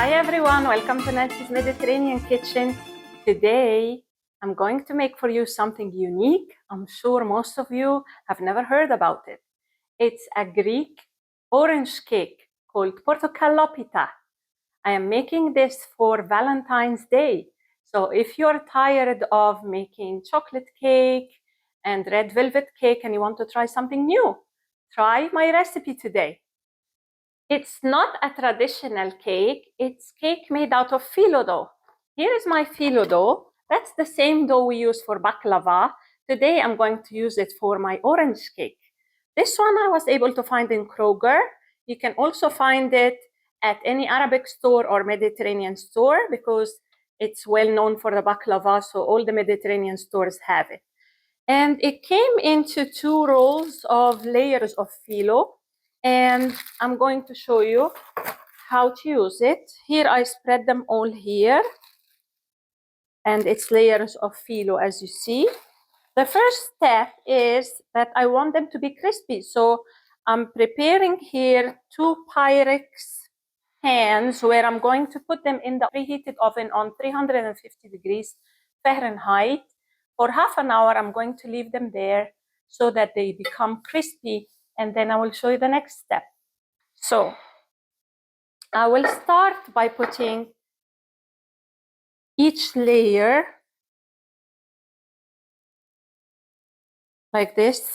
Hi everyone, welcome to Nancy's Mediterranean Kitchen. Today I'm going to make for you something unique. I'm sure most of you have never heard about it. It's a Greek orange cake called Portokalopita. I am making this for Valentine's Day. So if you're tired of making chocolate cake and red velvet cake and you want to try something new, try my recipe today. It's not a traditional cake, it's cake made out of filo dough. Here is my filo dough. That's the same dough we use for baklava. Today I'm going to use it for my orange cake. This one I was able to find in Kroger. You can also find it at any Arabic store or Mediterranean store because it's well known for the baklava, so all the Mediterranean stores have it. And it came into 2 rolls of layers of filo. And I'm going to show you how to use it. Here I spread them all here. And it's layers of filo, as you see. The first step is that I want them to be crispy. So I'm preparing here 2 Pyrex pans where I'm going to put them in the preheated oven on 350 degrees Fahrenheit. For half an hour, I'm going to leave them there so that they become crispy. And then I will show you the next step. So I will start by putting each layer like this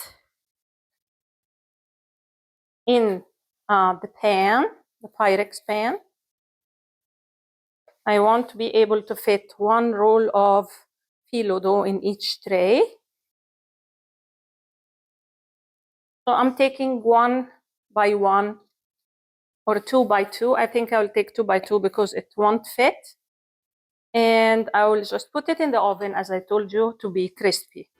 in the pan, the Pyrex pan. I want to be able to fit 1 roll of filo dough in each tray. So I'm taking 1 by 1 or 2 by 2. I think I will take 2 by 2 because it won't fit. And I will just put it in the oven, as I told you, to be crispy.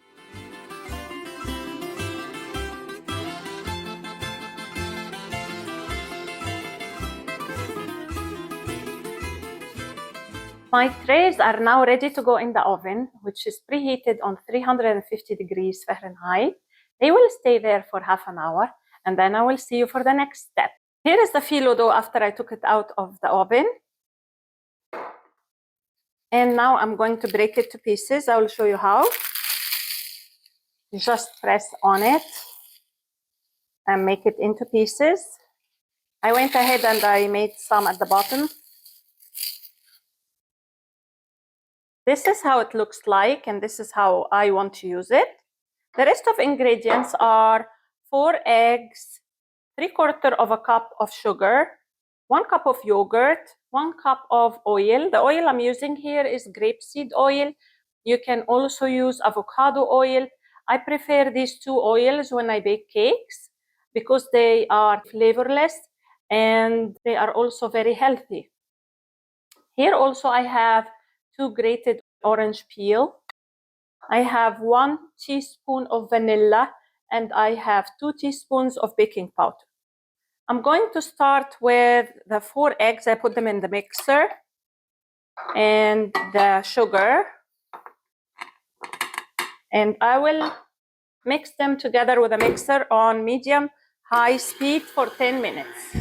My trays are now ready to go in the oven, which is preheated on 350 degrees Fahrenheit. They will stay there for half an hour, and then I will see you for the next step. Here is the filo dough after I took it out of the oven. And now I'm going to break it to pieces. I will show you how. Just press on it and make it into pieces. I went ahead and I made some at the bottom. This is how it looks like, and this is how I want to use it. The rest of ingredients are 4 eggs, 3/4 of a cup of sugar, 1 cup of yogurt, 1 cup of oil. The oil I'm using here is grapeseed oil. You can also use avocado oil. I prefer these 2 oils when I bake cakes because they are flavorless and they are also very healthy. Here also I have 2 grated orange peel. I have 1 teaspoon of vanilla and I have 2 teaspoons of baking powder. I'm going to start with the 4 eggs. I put them in the mixer and the sugar. And I will mix them together with a mixer on medium-high speed for 10 minutes.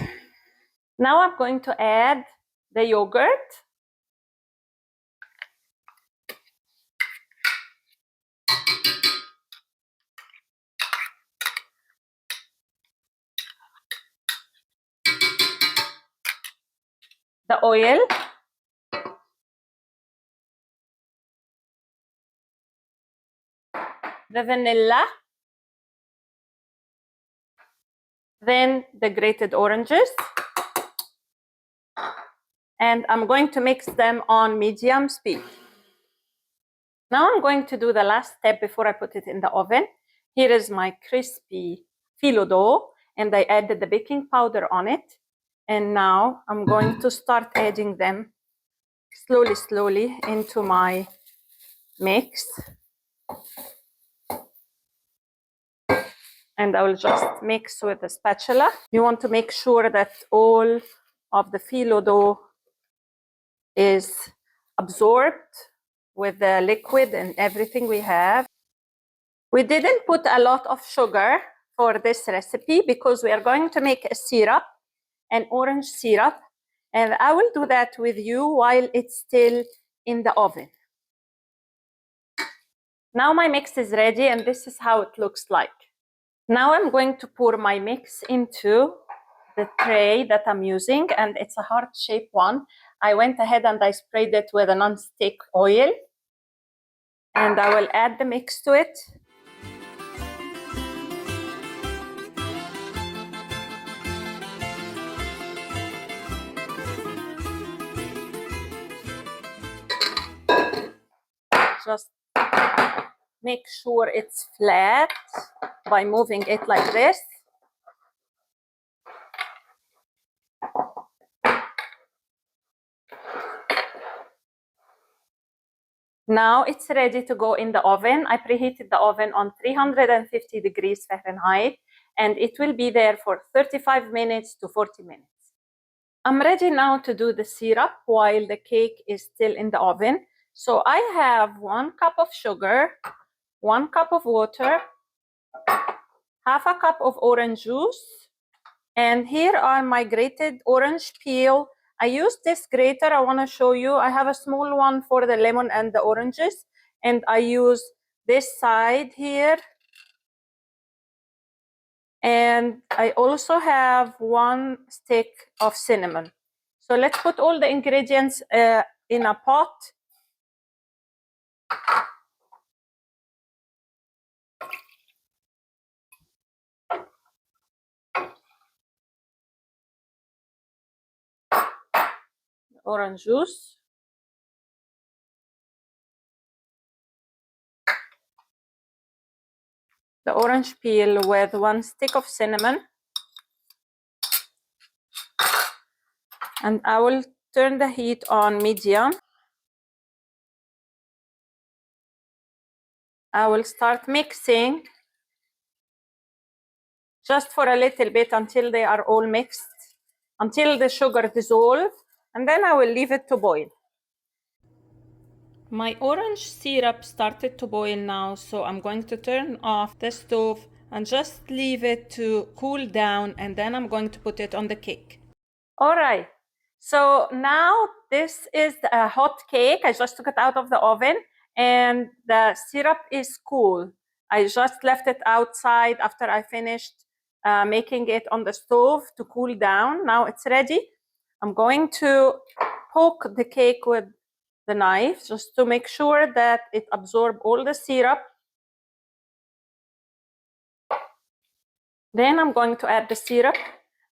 Now I'm going to add the yogurt. The oil. The vanilla. Then the grated oranges. And I'm going to mix them on medium speed. Now I'm going to do the last step before I put it in the oven. Here is my crispy filo dough, and I added the baking powder on it. And now I'm going to start adding them slowly into my mix. And I will just mix with a spatula. You want to make sure that all of the filo dough is absorbed with the liquid and everything we have. We didn't put a lot of sugar for this recipe because we are going to make a syrup, an orange syrup, And I will do that with you while it's still in the oven. Now my mix is ready, and this is how it looks like. Now I'm going to pour my mix into the tray that I'm using, and it's a heart-shaped one. I went ahead and I sprayed it with a non-stick oil, and I will add the mix to it. Just make sure it's flat by moving it like this. Now it's ready to go in the oven. I preheated the oven on 350 degrees Fahrenheit, and it will be there for 35 minutes to 40 minutes. I'm ready now to do the syrup while the cake is still in the oven. So I have 1 cup of sugar, 1 cup of water, half a cup of orange juice, and here are my grated orange peel. I use this grater. I want to show you. I have a small one for the lemon and the oranges, and I use this side here. And I also have 1 stick of cinnamon. So let's put all the ingredients in a pot. Orange juice, the orange peel with 1 stick of cinnamon, and I will turn the heat on medium. I will start mixing just for a little bit until they are all mixed, until the sugar dissolves, and then I will leave it to boil. My orange syrup started to boil now, so I'm going to turn off the stove and just leave it to cool down, and then I'm going to put it on the cake. All right, so now this is a hot cake. I just took it out of the oven, and the syrup is cool. I just left it outside after I finished making it on the stove to cool down. Now it's ready. I'm going to poke the cake with the knife just to make sure that it absorbs all the syrup. Then I'm going to add the syrup.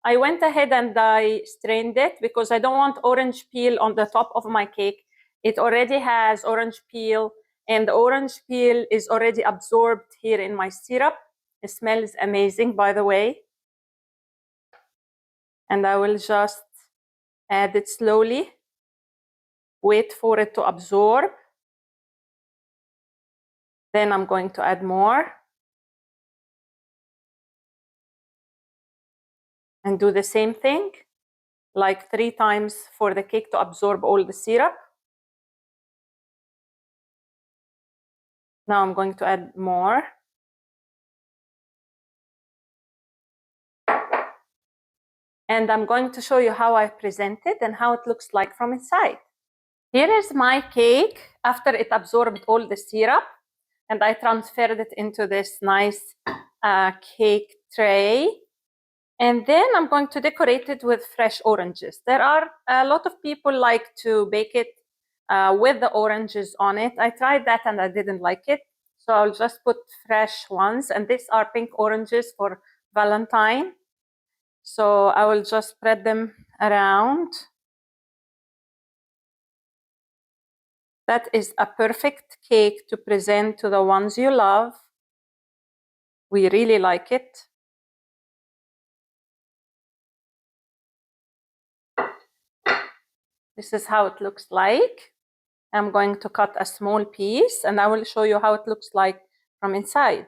I went ahead and I strained it because I don't want orange peel on the top of my cake. It already has orange peel, and the orange peel is already absorbed here in my syrup. It smells amazing, by the way. And I will just add it slowly. Wait for it to absorb. Then I'm going to add more. And do the same thing, like 3 times for the cake to absorb all the syrup. Now I'm going to add more. And I'm going to show you how I present it and how it looks like from inside. Here is my cake after it absorbed all the syrup, and I transferred it into this nice cake tray. And then I'm going to decorate it with fresh oranges. There are a lot of people like to bake it with the oranges on it. I tried that and I didn't like it. So I'll just put fresh ones. And these are pink oranges for Valentine. So I will just spread them around. That is a perfect cake to present to the ones you love. We really like it. This is how it looks like. I'm going to cut a small piece and I will show you how it looks like from inside.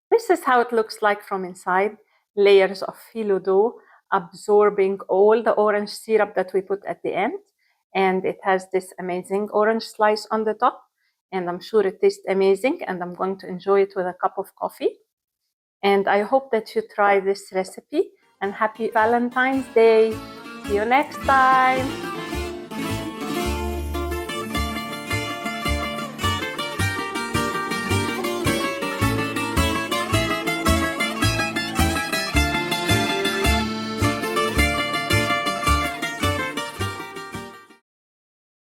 This is how it looks like from inside. Layers of filo dough absorbing all the orange syrup that we put at the end. And it has this amazing orange slice on the top. And I'm sure it tastes amazing, and I'm going to enjoy it with a cup of coffee. And I hope that you try this recipe, and happy Valentine's Day. See you next time.